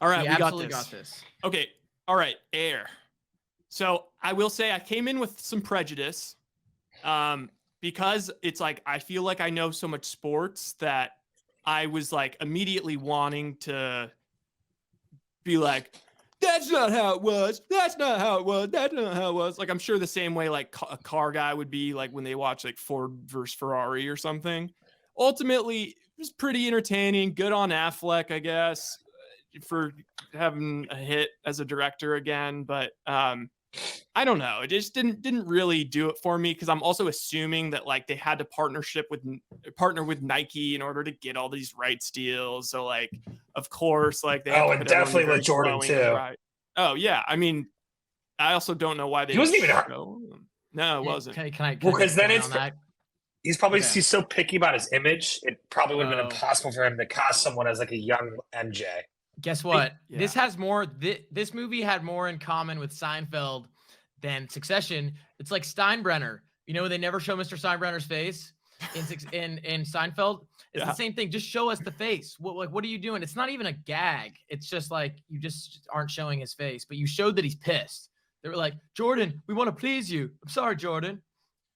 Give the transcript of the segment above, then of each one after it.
All right, we got absolutely this. got this. Okay. All right, Air. So I will say I came in with some prejudice, because it's like I feel like I know so much sports that I was like immediately wanting to be like, that's not how it was. That's not how it was. That's not how it was. Like I'm sure the same way like a car guy would be like when they watch like Ford versus Ferrari or something. Ultimately, it was pretty entertaining. Good on Affleck, I guess, for having a hit as a director again. But I don't know. It just didn't really do it for me because I'm also assuming that like they had to partner with Nike in order to get all these rights deals. So like, of course, like they have to and put everyone definitely very with Jordan glowing too. and bright. Oh yeah, I mean, I also don't know why they. He wasn't even hurt. No, it wasn't. Can I Because then on that? He's probably Okay. he's so picky about his image. It probably would have been impossible for him to cast someone as like a young MJ. Guess what? This has more. This movie had more in common with Seinfeld than Succession. It's like Steinbrenner. You know, they never show Mr. Steinbrenner's face in Seinfeld. It's the same thing. Just show us the face. What are you doing? It's not even a gag. It's just like you just aren't showing his face, but you showed that he's pissed. They were like, Jordan, we want to please you. I'm sorry, Jordan.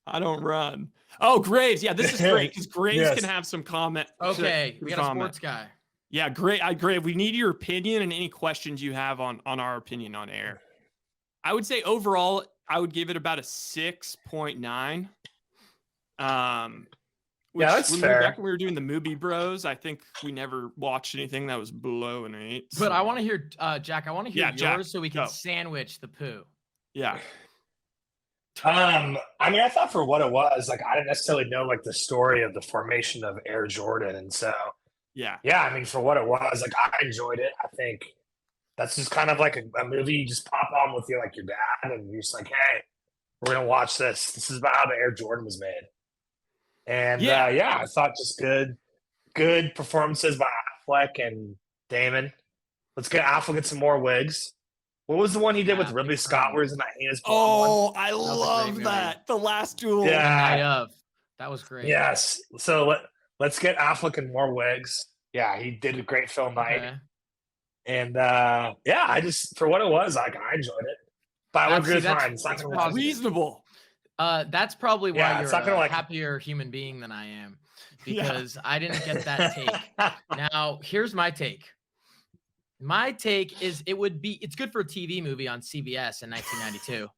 I don't run. Oh, Graves. Yeah, this is great because Graves can have some comment. Okay, we got a sports guy. Yeah, great. Grave, we need your opinion and any questions you have on our opinion on Air. I would say overall, I would give it about a 6.9. Which that's fair. fair. Back when we were doing the movie bros, I think we never watched anything that was below an 8. So. But I want to hear, Jack, I want to hear yours Jack, so we can sandwich the poo. Yeah. I mean, I thought for what it was, like I didn't necessarily know like the story of the formation of Air Jordan, and so yeah. I mean, for what it was, like I enjoyed it. I think that's just kind of like a movie you just pop on with your dad, and you're just like, hey, we're gonna watch this. This is about how the Air Jordan was made, and I thought just good performances by Affleck and Damon. Let's get Affleck get some more wigs. What was the one he did with Ridley Scott where he's in that heinous one? I love that. The Last Duel. Yeah. Night of. That was great. Yes. So let's get Affleck and more wigs. Yeah, he did a great film night. Okay. And I just for what it was, like I enjoyed it. But I would agree with mine. It's not gonna reasonable. That's probably why you're a happier human being than I am. Because I didn't get that take. Now, here's my take. My take is it's good for a TV movie on CBS in 1992.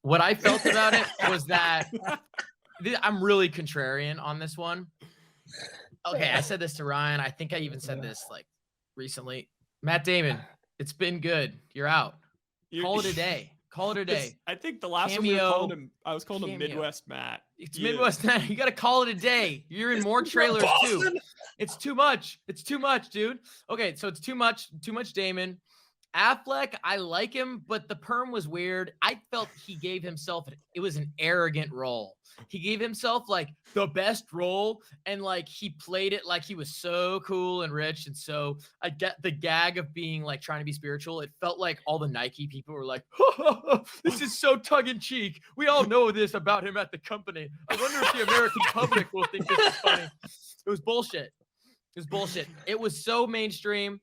What I felt about it was that I'm really contrarian on this one. Okay, I said this to Ryan. I think I even said this like recently. Matt Damon, it's been good. You're out. Call it a day. Call it a day. I think the last one we called him, I was calling him Midwest Matt. It's Midwest Matt. You got to call it a day. You're in more trailers too. It's too much. It's too much, dude. Okay, so it's too much Damon. Affleck, I like him, but the perm was weird. I felt he gave himself, it was an arrogant role. He gave himself like the best role, and like he played it like he was so cool and rich. And so I get the gag of being like trying to be spiritual. It felt like all the Nike people were like, this is so tongue in cheek. We all know this about him at the company. I wonder if the American public will think this is funny. It was bullshit. It was so mainstream.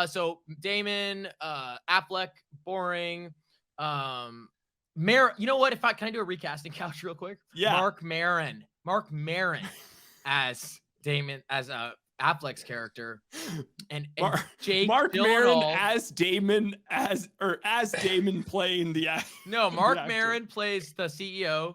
So Damon, Affleck, boring. You know what? Can I do a recasting couch real quick? Yeah. Mark Maron as Damon, as Affleck's character, and Jake Mark Gyllenhaal, Maron as Damon, as Damon playing the. No, Mark Maron plays the CEO,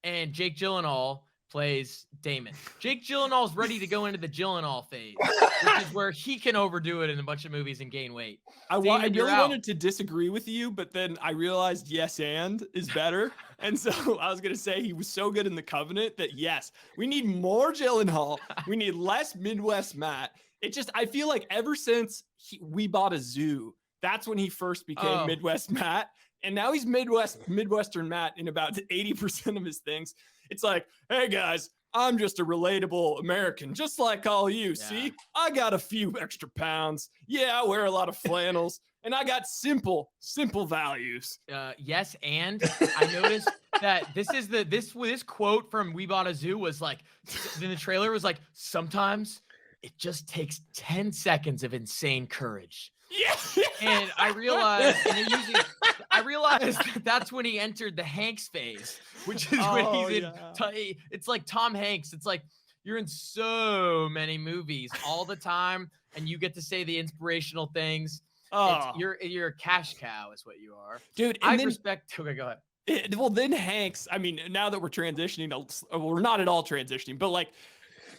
and Jake Gyllenhaal plays Damon. Jake Gyllenhaal's ready to go into the Gyllenhaal phase, which is where he can overdo it in a bunch of movies and gain weight. I really wanted to disagree with you, but then I realized yes and is better. And so I was going to say he was so good in The Covenant that yes, we need more Gyllenhaal. We need less Midwest Matt. I feel like ever since We Bought a Zoo, that's when he first became Midwest Matt. And now he's Midwestern Matt in about 80% of his things. It's like, hey guys, I'm just a relatable American, just like all you. Yeah. See, I got a few extra pounds. Yeah, I wear a lot of flannels, and I got simple values. Yes, and I noticed that this quote from We Bought a Zoo was like, in the trailer was like, sometimes it just takes 10 seconds of insane courage Yeah. And I realized that that's when he entered the Hanks phase, which is when he's in. It's like Tom Hanks. It's like you're in so many movies all the time, and you get to say the inspirational things. You're a cash cow, is what you are, dude. I respect. Okay, go ahead. Well, then Hanks. I mean, now that we're transitioning, we're not at all transitioning, but like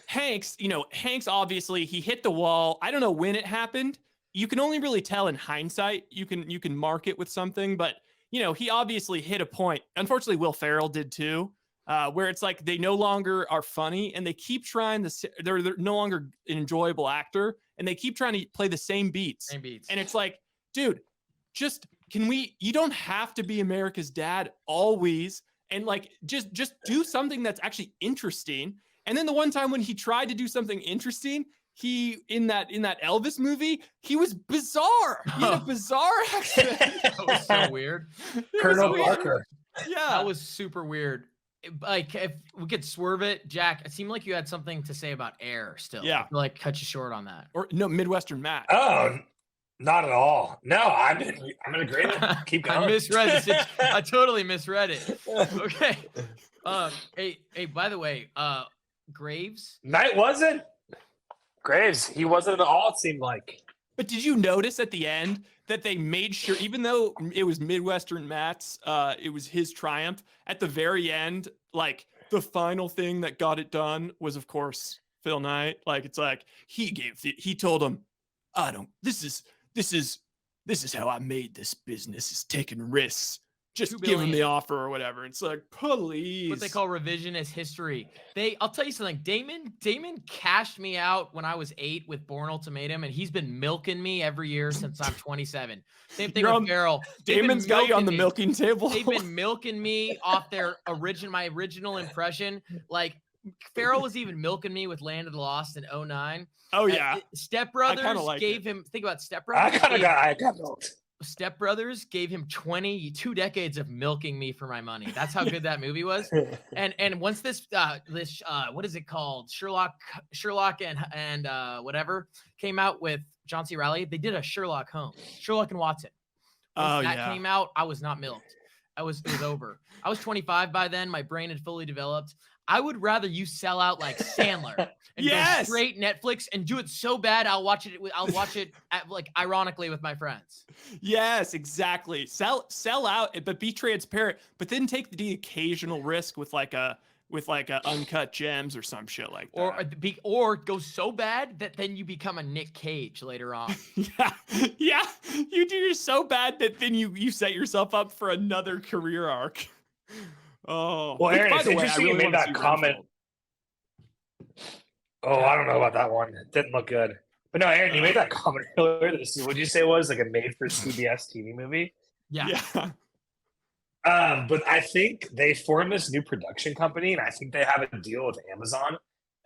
Hanks, Hanks obviously he hit the wall. I don't know when it happened. You can only really tell in hindsight. You can mark it with something, but he obviously hit a point. Unfortunately, Will Ferrell did too, where it's like they no longer are funny and they keep trying they're no longer an enjoyable actor and they keep trying to play the same beats. And it's like, dude, you don't have to be America's Dad always. And like, just do something that's actually interesting. And then the one time when he tried to do something interesting, he in that Elvis movie, he was bizarre. He had a bizarre accent. That was so weird. Colonel Parker. Yeah, that was super weird. Like, if we could swerve it, Jack, it seemed like you had something to say about Air still. Yeah, like cut you short on that. Or no, Midwestern Matt. Oh, not at all. No, I'm in agreement. Keep going. I misread this. I totally misread it. Okay. Hey, by the way, Graves. Knight wasn't. Graves, he wasn't at all, it seemed like. But did you notice at the end that they made sure, even though it was Midwestern Matt's, it was his triumph, at the very end, like the final thing that got it done was, of course, Phil Knight. Like, it's like he told him, this is how I made this business, is taking risks. Just give him the offer or whatever. It's like, please. What they call revisionist history. I'll tell you something. Damon cashed me out when I was 8 with Bourne Ultimatum, and he's been milking me every year since I'm 27. Same thing with Farrell. Damon's got you on the milking table. They've been milking me off my original impression. Like, Farrell was even milking me with Land of the Lost in 2009. Oh yeah. Step Brothers gave him. Think about Step Brothers. I got milked. Step Brothers gave him 22 decades of milking me for my money. That's how good that movie was. And once this what is it called? Sherlock and whatever came out with John C. Reilly, they did a Sherlock and Watson. Once that came out, I was not milked. It was over. I was 25 by then. My brain had fully developed. I would rather you sell out like Sandler and go straight Netflix and do it so bad I'll watch it like ironically with my friends. Yes, exactly. Sell out, but be transparent. But then take the occasional risk with like a Uncut Gems or some shit like that. Or go so bad that then you become a Nick Cage later on. yeah. You're so bad that then you set yourself up for another career arc. Oh, well, Aaron, it's interesting you made that comment. Oh, I don't know about that one. It didn't look good. But no, Aaron, you made that comment earlier. What'd you say it was? Like a made-for-CBS TV movie? Yeah. But I think they formed this new production company, and I think they have a deal with Amazon.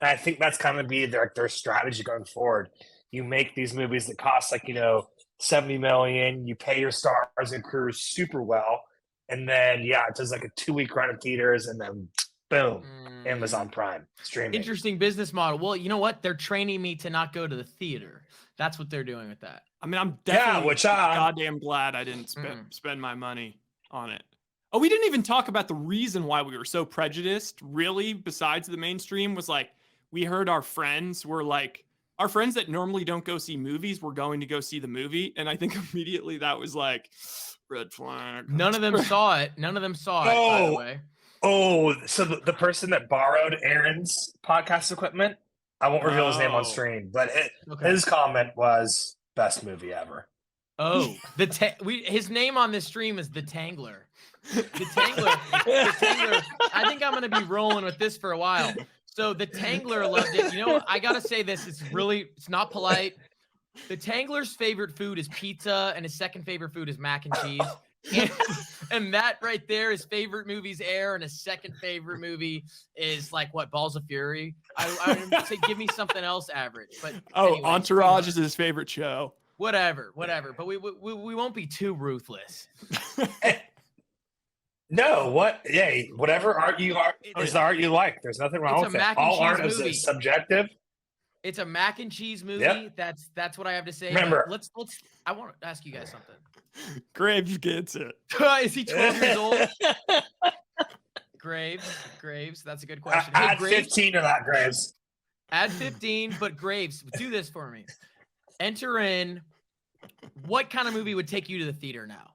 And I think that's kind of be their strategy going forward. You make these movies that cost like, $70 million. You pay your stars and crews super well. And then, it does like a 2-week run in theaters, and then boom, Amazon Prime streaming. Interesting business model. Well, you know what? They're training me to not go to the theater. That's what they're doing with that. I mean, I'm definitely goddamn glad I didn't spend my money on it. Oh, we didn't even talk about the reason why we were so prejudiced, really, besides the mainstream, was like, we heard our friends that normally don't go see movies were going to go see the movie. And I think immediately that was like, red flag. None of them saw it, by the way. Oh, so the person that borrowed Aaron's podcast equipment, I won't reveal his name on stream, but his comment was best movie ever. Oh, his name on this stream is The Tangler. The Tangler. I think I'm going to be rolling with this for a while. So The Tangler loved it. I got to say this. It's not polite. The Tangler's favorite food is pizza, and his second favorite food is mac and cheese. And that right there, his favorite movie's Air, and his second favorite movie is like what, Balls of Fury. I would say give me something else average. But anyway, Entourage is his favorite show. Whatever. But we won't be too ruthless. No, what? Yeah, whatever art you are is the art you like. There's nothing wrong with it. All art is subjective. It's a mac and cheese movie. Yep. That's what I have to say. Remember, let's. I want to ask you guys something. Graves gets it. Is he 12 years old? Graves. That's a good question. Add Graves, 15 to that, Graves. Add 15, but Graves, do this for me. Enter in what kind of movie would take you to the theater now?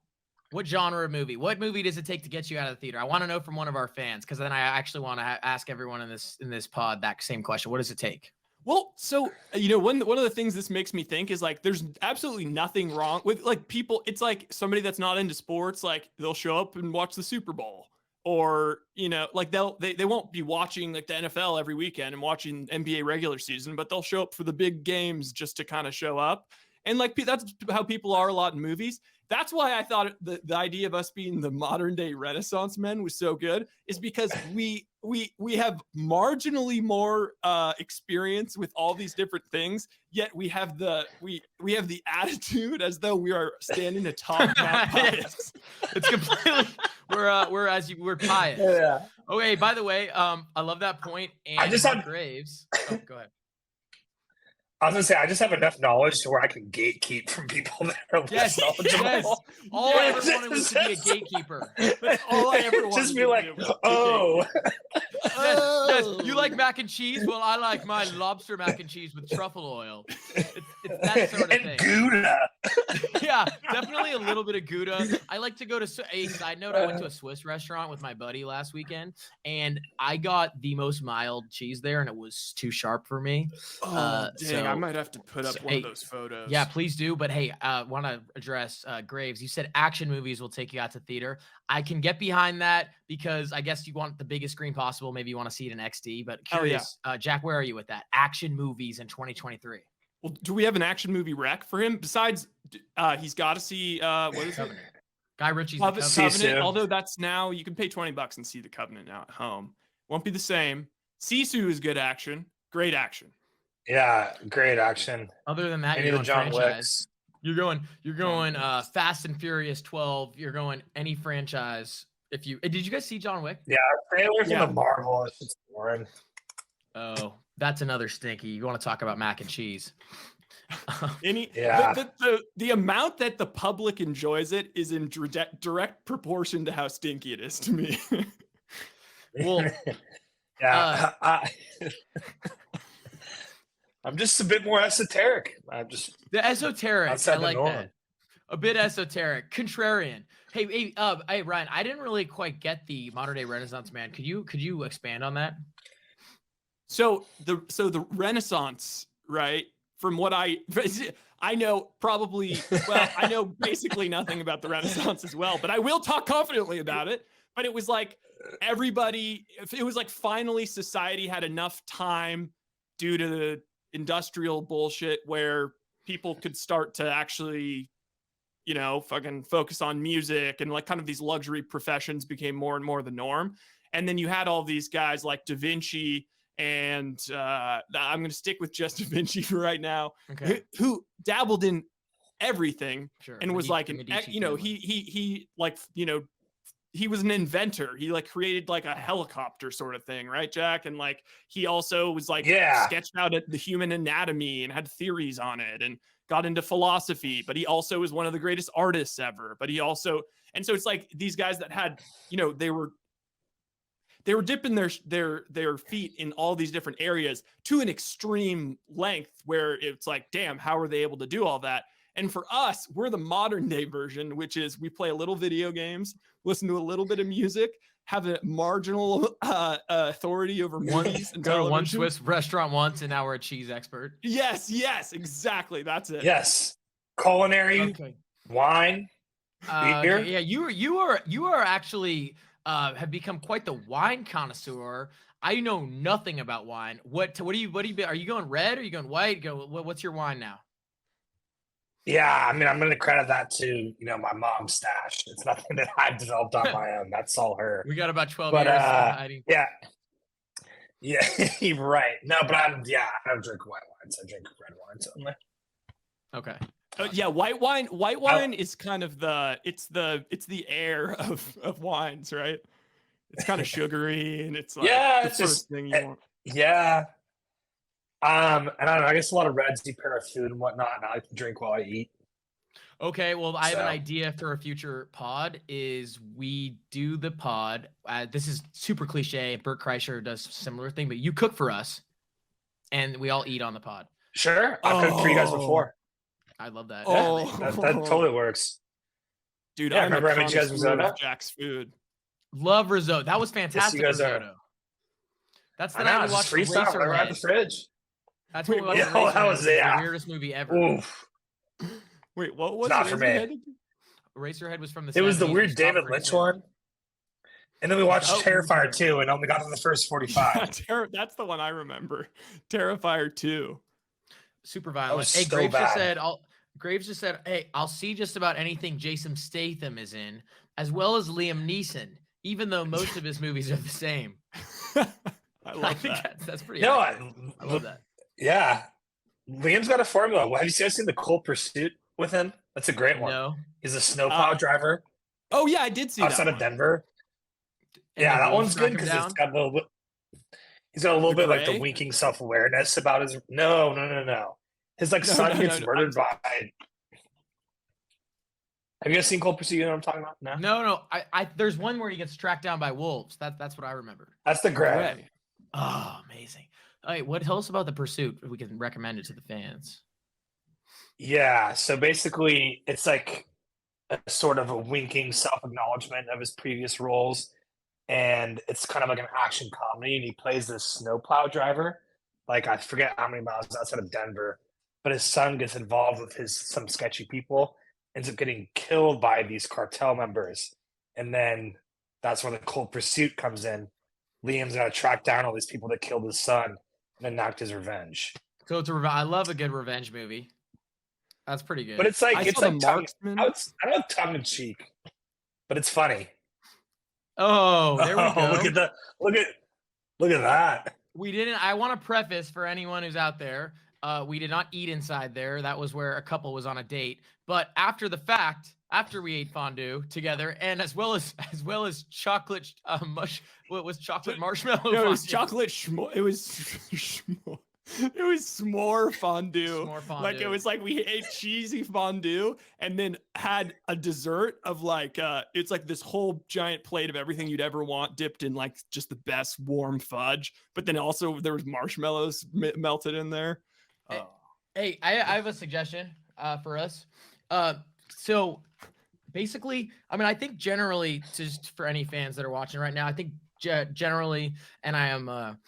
What genre of movie? What movie does it take to get you out of the theater? I want to know from one of our fans, because then I actually want to ask everyone in this pod that same question. What does it take? Well, so one of the things this makes me think is like there's absolutely nothing wrong with like people. It's like somebody that's not into sports, like they'll show up and watch the Super Bowl, or like they won't be watching like the NFL every weekend and watching NBA regular season, but they'll show up for the big games just to kind of show up. And like that's how people are a lot in movies. That's why I thought the idea of us being the modern day Renaissance men was so good, is because we have marginally more experience with all these different things, yet we have the attitude as though we are standing atop Mount Pius. It's completely we're pious. Yeah. Okay, by the way, I love that point. And I just have Graves. Oh, go ahead. I was gonna say I just have enough knowledge to where I can gatekeep from people that are less knowledgeable. Yes. All I ever wanted was to be a gatekeeper. That's all I ever wanted. Just be like, oh. Yes, you like mac and cheese? Well, I like my lobster mac and cheese with truffle oil. It's that sort of and thing. Gouda. Yeah, definitely a little bit of Gouda. I like to go to a side note. I went to a Swiss restaurant with my buddy last weekend, and I got the most mild cheese there, and it was too sharp for me. Dang, So I might have to put up one of those photos. Yeah, please do. But hey, want to address Graves. You said action movies will take you out to theater. I can get behind that because I guess you want the biggest screen possible. Maybe you want to see it in XD. But curious, Jack, where are you with that? Action movies in 2023. Well, do we have an action movie rec for him? Besides, he's got to see what is Covenant. it? Guy Ritchie's Covenant. Although that's now you can pay $20 and see the Covenant now at home. Won't be the same. Sisu is good action. Great action. Yeah, great action. Other than that, Any you're of the going John franchise. Wicks. You're going Fast and Furious 12. You're going any franchise. If you did you guys see John Wick? Yeah, stay away from the Marvel. It's just boring. Oh, that's another stinky. You want to talk about mac and cheese? The amount that the public enjoys it is in direct proportion to how stinky it is to me. Well, yeah, I'm just a bit more esoteric. The esoteric. I like norm. that. A bit esoteric, contrarian. Hey, Ryan, I didn't really quite get the modern day Renaissance man. Could you expand on that? So the Renaissance, right? From what I know, I know basically nothing about the Renaissance as well, but I will talk confidently about it. But it was like finally society had enough time due to the industrial bullshit where people could start to actually, fucking focus on music, and like kind of these luxury professions became more and more the norm. And then you had all these guys like Da Vinci, and I'm going to stick with just Da Vinci for right now, okay, who dabbled in everything, sure, and was like he was an inventor. He like created like a helicopter sort of thing, right, Jack? And like he also was like sketched out the human anatomy and had theories on it, and got into philosophy. But he also was one of the greatest artists ever. But he also, and so it's like these guys that had, they were dipping their feet in all these different areas to an extreme length where it's like, damn, how are they able to do all that? And for us, we're the modern day version, which is we play a little video games, listen to a little bit of music, have a marginal authority over movies and go to one television. Swiss restaurant once, and now we're a cheese expert. Yes, exactly. That's it. Yes, culinary, wine, beer. Okay. Yeah, you are actually have become quite the wine connoisseur. I know nothing about wine. What do you are you going red? Are you going white? What's your wine now? Yeah, I mean, I'm going to credit that to, my mom's stash. It's nothing that I developed on my own. That's all her. We got about 12 years hiding. Yeah, you're right. No, but I don't drink white wines. I drink red wines only. Okay. White wine is kind of it's the air of wines, right? It's kind of sugary, and it's like it's the first just thing you want. Yeah. And I don't know, I guess a lot of Reds eat pair of food and whatnot, and I like to drink while I eat. Okay, well, I have an idea for a future pod. Is we do the pod. This is super cliche. Bert Kreischer does a similar thing, but you cook for us, and we all eat on the pod. Sure, I've cooked for you guys before. I love that. Yeah, that totally works. Dude, yeah, I remember having you guys risotto? Jack's food. Love risotto. That was fantastic. Yes, you guys risotto. That's the I know, night we watched freestyle right out the fridge. That's what we watched. Yeah, that was the weirdest movie ever. Oof. Wait, what was not for me? Eraserhead was from the. It was the weird David Lynch one. And then we watched Terrifier 2 and only got to the first 45. That's the one I remember. Terrifier 2. Super violent. Hey, so Graves bad. just said, Graves just said, hey, I'll see just about anything Jason Statham is in, as well as Liam Neeson, even though most of his movies are the same. I think that's pretty I love that. Yeah. Liam's got a formula. Have you guys seen The Cold Pursuit with him? That's a great one. No. He's a snowplow driver. Oh, yeah, I did see outside that of Denver. And yeah, that one's good because it's got a little bit. He's got a little bit like the winking self-awareness about his. No. His son gets murdered by. Have you guys seen Cold Pursuit? You know what I'm talking about? No. I there's one where he gets tracked down by wolves. That's what I remember. That's the Gray. Oh, amazing. All right, tell us about The Pursuit if we can recommend it to the fans. Yeah, so basically it's like a sort of a winking self-acknowledgement of his previous roles. And it's kind of like an action comedy, and he plays this snowplow driver. Like, I forget how many miles outside of Denver, but his son gets involved with some sketchy people, ends up getting killed by these cartel members. And then that's where The Cold Pursuit comes in. Liam's got to track down all these people that killed his son and enact his revenge. So it's I love a good revenge movie. That's pretty good. But it's like, Marksman. I don't know, tongue in cheek, but it's funny. Oh, there we go. Look at that. We didn't. I want to preface for anyone who's out there. We did not eat inside there. That was where a couple was on a date. But after the fact, after we ate fondue together, and as well as chocolate what was chocolate marshmallow? No, it was chocolate. It was. It was s'more fondue. Like, it was like we ate cheesy fondue and then had a dessert of like it's like this whole giant plate of everything you'd ever want dipped in like just the best warm fudge, but then also there was marshmallows melted in there. Hey, I have a suggestion for us. So basically, I mean, I think generally, just for any fans that are watching right now, I think generally, and I am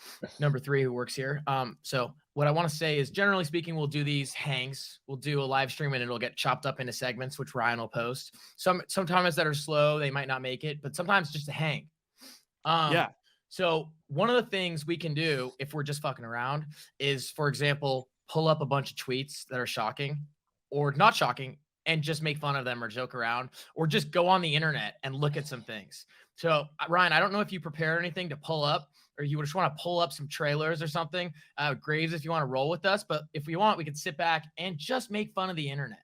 number 3 who works here. So what I want to say is, generally speaking, we'll do these hangs. We'll do a live stream and it'll get chopped up into segments, which Ryan will post. Sometimes that are slow, they might not make it, but sometimes just a hang. Yeah. So one of the things we can do if we're just fucking around is, for example, pull up a bunch of tweets that are shocking or not shocking and just make fun of them or joke around, or just go on the internet and look at some things. So Ryan, I don't know if you prepared anything to pull up, or you just want to pull up some trailers or something. Graves, if you want to roll with us, but if we want, we can sit back and just make fun of the internet.